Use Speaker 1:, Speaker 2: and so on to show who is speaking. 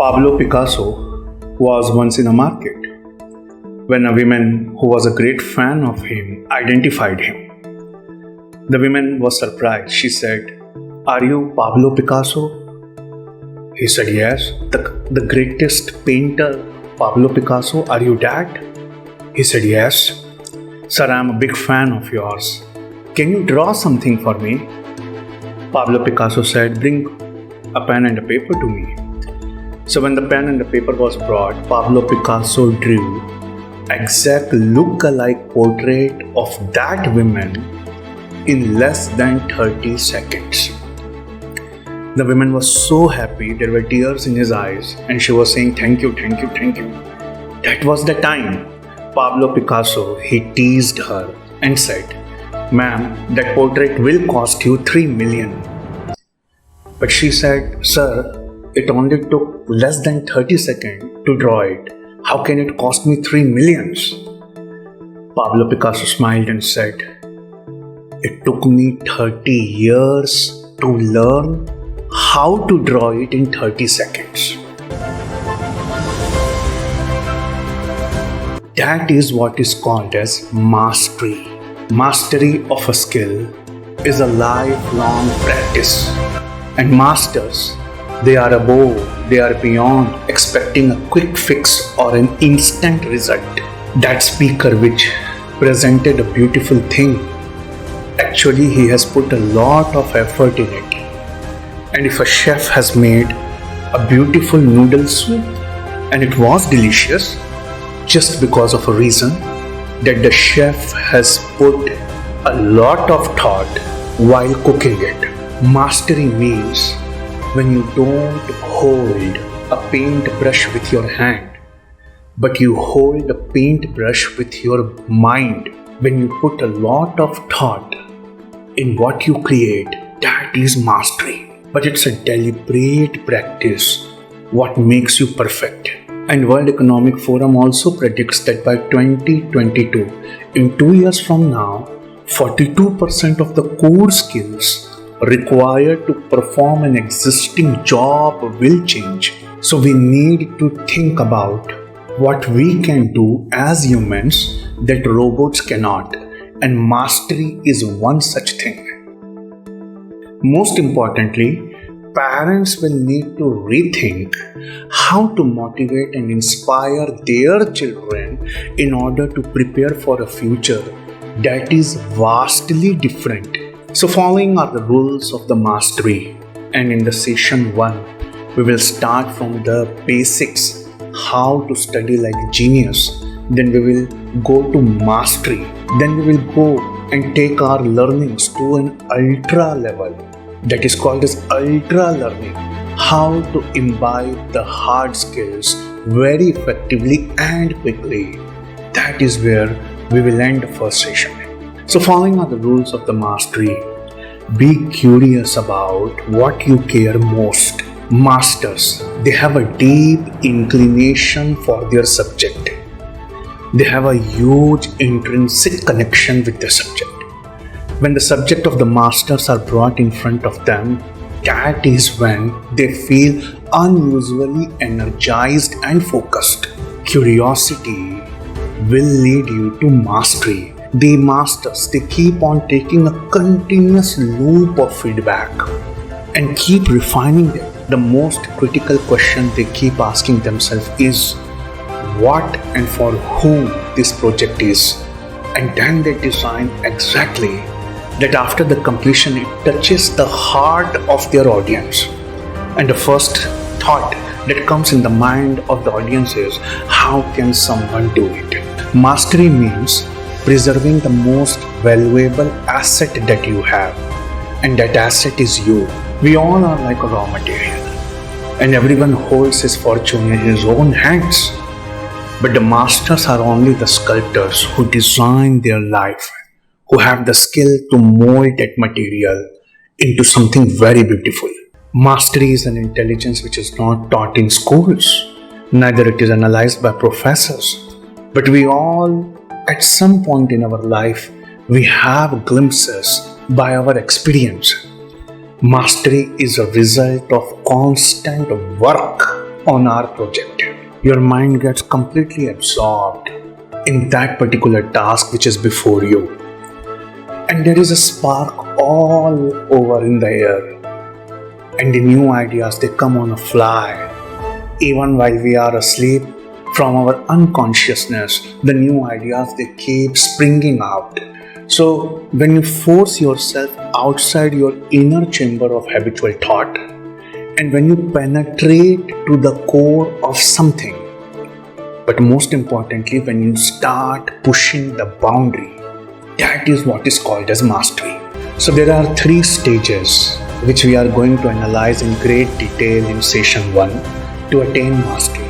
Speaker 1: Pablo Picasso was once in a market when a woman who was a great fan of him identified him. The woman was surprised. She said, "Are you Pablo Picasso?" He said, "Yes, the greatest painter, Pablo Picasso. Are you that?" He said, "Yes. Sir, I'm a big fan of yours. Can you draw something for me?" Pablo Picasso said, "Bring a pen and a paper to me." So when the pen and the paper was brought, Pablo Picasso drew exact look-alike portrait of that woman in less than 30 seconds. The woman was so happy, there were tears in his eyes, and she was saying, "Thank you, thank you, thank you." That was the time Pablo Picasso, he teased her and said, "Ma'am, that portrait will cost you 3 million. But she said, "Sir, it only took less than 30 seconds to draw it. How can it cost me 3 millions? Pablo Picasso smiled and said, "It took me 30 years to learn how to draw it in 30 seconds. That is what is called as mastery. Mastery of a skill is a lifelong practice. And masters, they are above, they are beyond expecting a quick fix or an instant result. That speaker which presented a beautiful thing, actually he has put a lot of effort in it. And if a chef has made a beautiful noodle soup and it was delicious, just because of a reason that the chef has put a lot of thought while cooking it. Mastery means when you don't hold a paintbrush with your hand, but you hold a paintbrush with your mind. When you put a lot of thought in what you create, that is mastery. But it's a deliberate practice what makes you perfect. And World Economic Forum also predicts that by 2022, in 2 years from now, 42% of the core skills required to perform an existing job will change. So we need to think about what we can do as humans that robots cannot, and mastery is one such thing. Most importantly, parents will need to rethink how to motivate and inspire their children in order to prepare for a future that is vastly different. So following are the rules of the mastery, and in the session 1, we will start from the basics, how to study like a genius. Then we will go to mastery. Then we will go and take our learnings to an ultra level. That is called as ultra learning. How to imbibe the hard skills very effectively and quickly. That is where we will end the first session. So following are the rules of the mastery. Be curious about what you care most. Masters, they have a deep inclination for their subject. They have a huge intrinsic connection with the subject. When the subject of the masters are brought in front of them, that is when they feel unusually energized and focused. Curiosity will lead you to mastery. The masters, they keep on taking a continuous loop of feedback and keep refining them. The most critical question they keep asking themselves is what and for whom this project is. And then they design exactly that after the completion it touches the heart of their audience. And the first thought that comes in the mind of the audience is, how can someone do it? Mastery means preserving the most valuable asset that you have, and that asset is you. We all are like a raw material, and everyone holds his fortune in his own hands. But the masters are only the sculptors who design their life, who have the skill to mold that material into something very beautiful. Mastery is an intelligence which is not taught in schools, neither it is analyzed by professors. But we all, at some point in our life, we have glimpses by our experience. Mastery is a result of constant work on our project. Your mind gets completely absorbed in that particular task which is before you. And there is a spark all over in the air. And the new ideas, they come on a fly. Even while we are asleep, from our unconsciousness, the new ideas, they keep springing out. So when you force yourself outside your inner chamber of habitual thought, and when you penetrate to the core of something, but most importantly, when you start pushing the boundary, that is what is called as mastery. So there are 3 stages which we are going to analyze in great detail in session 1 to attain mastery.